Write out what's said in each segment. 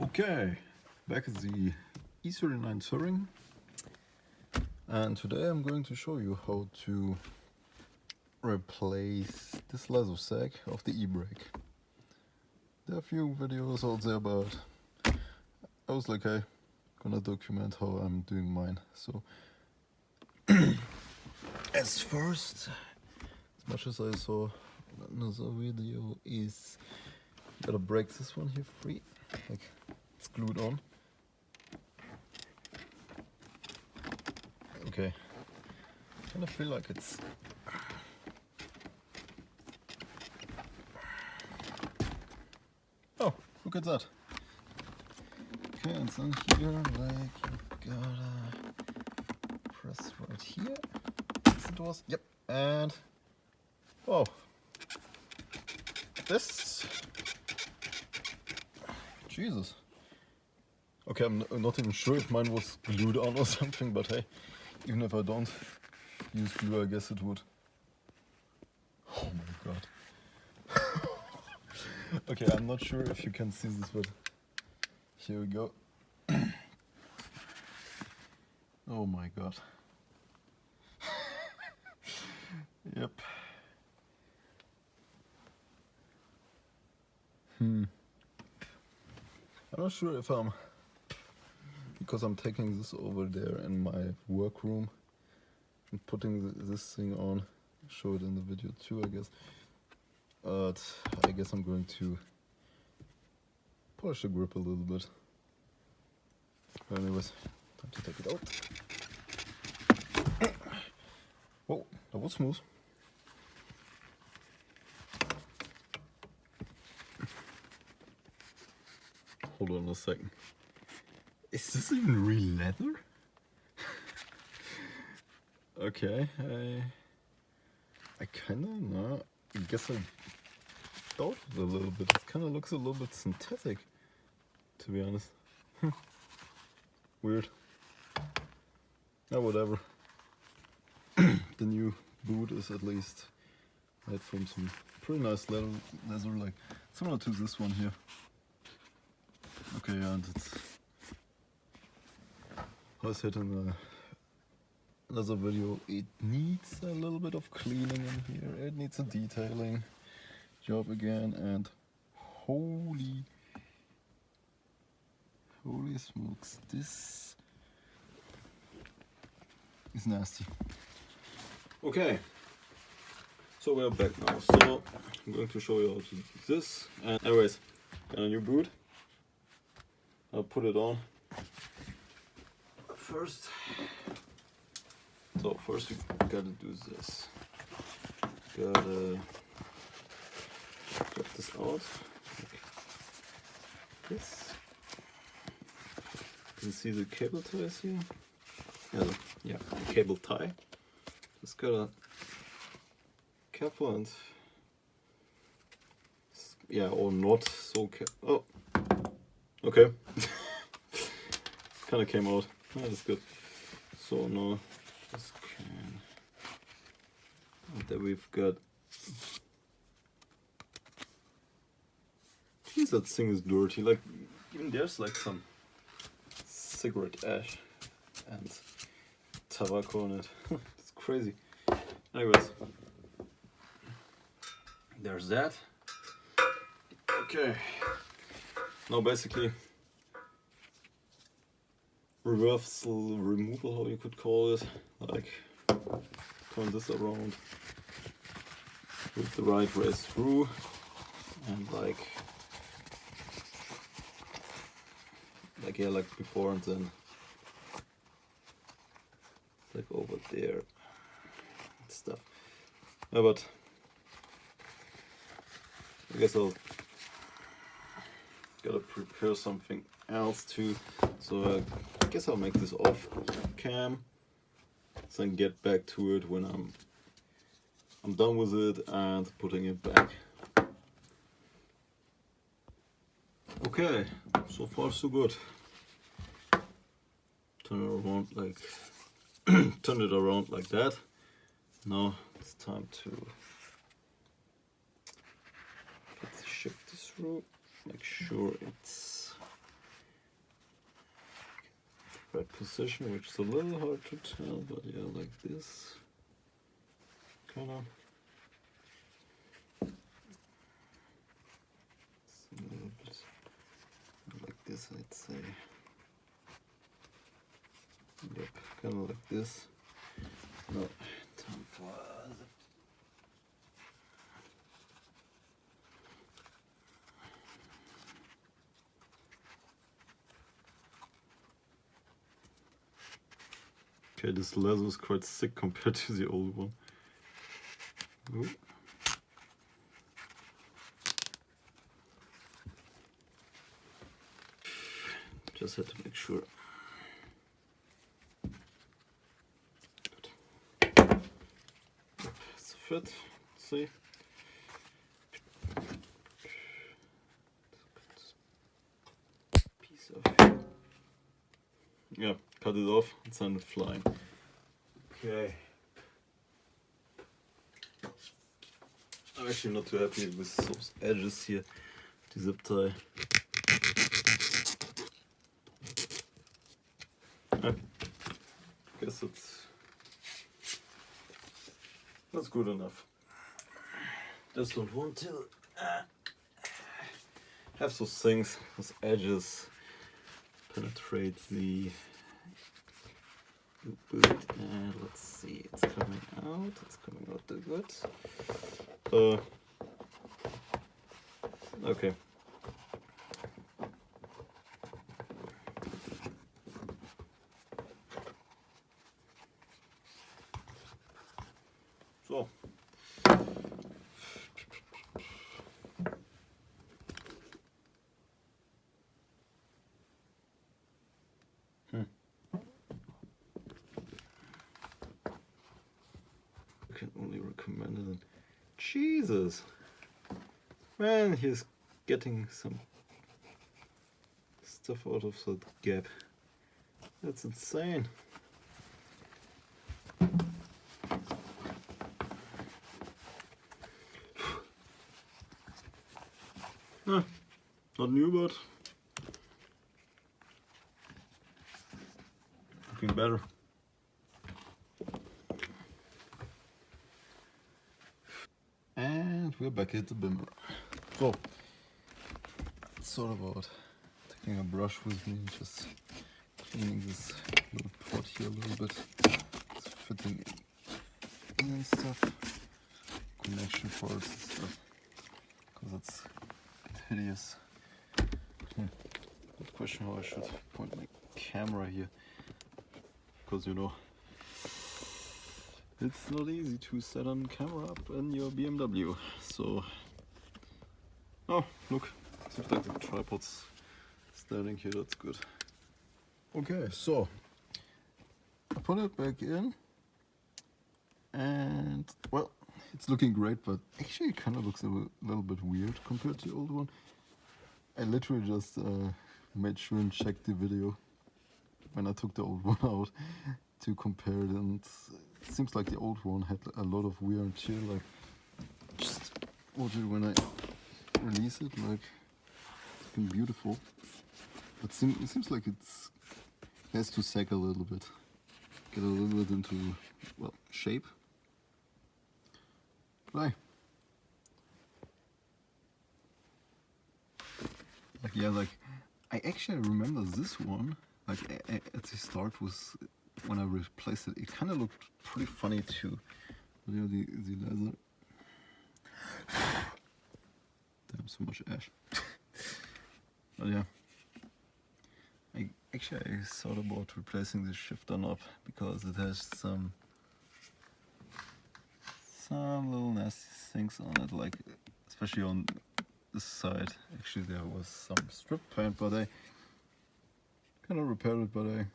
Okay, back at the E39 Touring, and today I'm going to show you how to replace this leather sack of the e-brake. There are a few videos out there, but I was like, hey, gonna document how I'm doing mine. So as much as I saw another video, is gotta break this one here free, like it's glued on. Okay, kind of feel like it's oh, look at that. Okay, and then here, like, you gotta press right here. Yes, it was. Yep, and oh, this. Jesus. Okay, I'm not even sure if mine was glued on or something, but hey, even if I don't use glue, I guess it would. Oh my god. Okay, I'm not sure if you can see this, but here we go. Oh my god. Yep. I'm not sure if because I'm taking this over there in my workroom and putting this thing on. Show it in the video too, I guess. But I guess I'm going to polish the grip a little bit. Anyways, time to take it out. Whoa, that was smooth. Hold on a second. Is this even real leather? Okay, I kinda know. I guess I doubt it a little bit. It kinda looks a little bit synthetic, to be honest. Weird. Oh, whatever. The new boot is at least made from some pretty nice leather, like similar to this one here. Okay, and it's, I was said in another video, it needs a little bit of cleaning in here. It needs a detailing job again, and holy smokes, this is nasty. Okay, so we're back now. So I'm going to show you how to do this. And anyways, got a new boot. I'll put it on first. So first you gotta do this. Gotta get this out like this. You can see the cable ties here. Yeah, the cable tie. Just gotta careful and yeah, or not so careful. Oh, okay. Kind of came out. Oh, that's good. So now this can. And then we've got. Jeez, that thing is dirty. Like even there's like some cigarette ash and tobacco on it. It's crazy. Anyways, there's that. Okay. Now basically reversal removal, how you could call it, like turn this around with the right way through and like yeah, like before, and then like over there and stuff. Yeah, but I guess I'll gotta prepare something else too, so I guess I'll make this off cam, then get back to it when I'm done with it and putting it back. Okay, so far so good. Turn it around like turn it around like that. Now it's time to shift this through. Make sure it's right position, which is a little hard to tell, but yeah, like this, kind of. It's a little bit like this, I'd say. Yep, kind of like this. No, time for okay, this leather is quite thick compared to the old one. Ooh. Just had to make sure. Good. It's a fit. Let's see. Piece of. Yeah, cut it off and send it flying. Okay. I'm actually not too happy with those edges here. The zip tie. Guess that's good enough. Just don't want to have those things, those edges penetrate the boot. And let's see, it's coming out. It's coming out good. Okay. So. I can only recommend it. Jesus. Man, he's getting some stuff out of that gap. That's insane. Not new, but looking better. And we're back at the Bimmer. So, it's all about taking a brush with me and just cleaning this little pot here a little bit. It's fitting in and stuff. Connection parts and stuff. Because it's hideous. Good question how I should point my camera here. Because you know, it's not easy to set on camera up in your BMW. So, oh look, seems like the tripod's standing here, that's good. Okay, so I put it back in and well, it's looking great, but actually it kind of looks a little bit weird compared to the old one. I literally just made sure and checked the video when I took the old one out to compare it, and it seems like the old one had a lot of wear and tear, like just watch it when I release it, like it's been beautiful, but it seems like it has to sag a little bit, get a little bit into, well, shape. Like yeah, like I actually remember this one, like at the start was when I replaced it, it kind of looked pretty funny too. But you know, the leather. Damn, so much ash. But yeah, I thought about replacing the shifter knob because it has some little nasty things on it, like especially on this side. Actually, there was some strip paint, but I kind of repaired it. But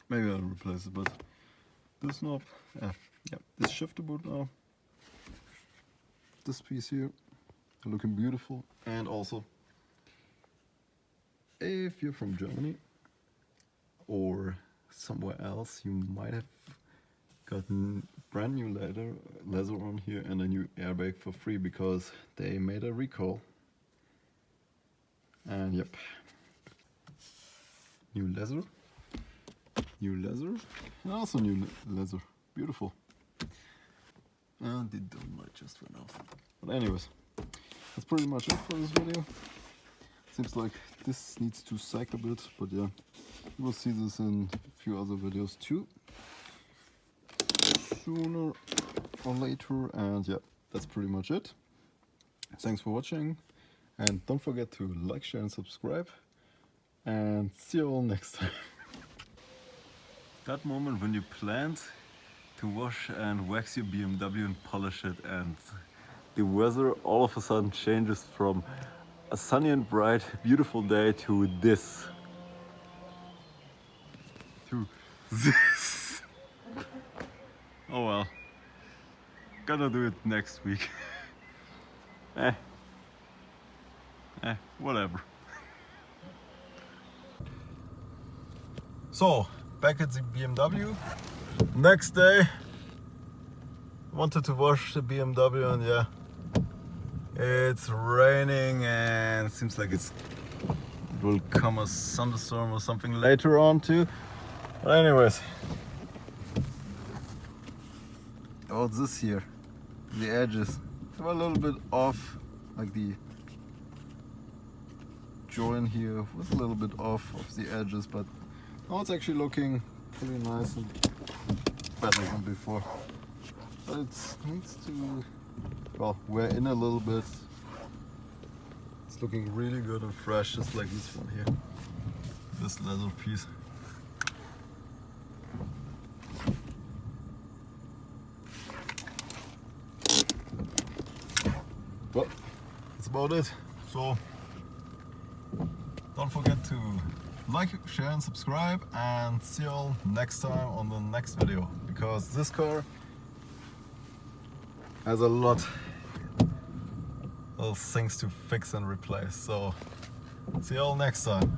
maybe I'll replace it. But this knob, yeah, this shifter boot now. This piece here, looking beautiful. And also, if you're from Germany or somewhere else, you might have gotten brand new leather on here and a new airbag for free because they made a recall. And yep, new leather, new leather, and also new leather. Beautiful. And the dome light just went off. But anyways, that's pretty much it for this video. Seems like this needs to sag a bit, but yeah, you will see this in a few other videos too, sooner or later. And yeah, that's pretty much it. Thanks for watching, and don't forget to like, share and subscribe, and see you all next time. That moment when you planned to wash and wax your BMW and polish it, and the weather all of a sudden changes from a sunny and bright, beautiful day to this. To this. Oh well. Gonna do it next week. Whatever. So, back at the BMW. Next day, wanted to wash the BMW, and yeah, it's raining and seems like it will come a thunderstorm or something later on too. But anyways, oh, this here, the edges are a little bit off, like the joint here was a little bit off of the edges, but now it's actually looking pretty nice and better than before. But it needs to, well, wear in a little bit. It's looking really good and fresh, just like this one here, this leather piece. Well, that's about it. So don't forget to like, share and subscribe, and see you all next time on the next video, because this car has a lot of things to fix and replace. So see you all next time.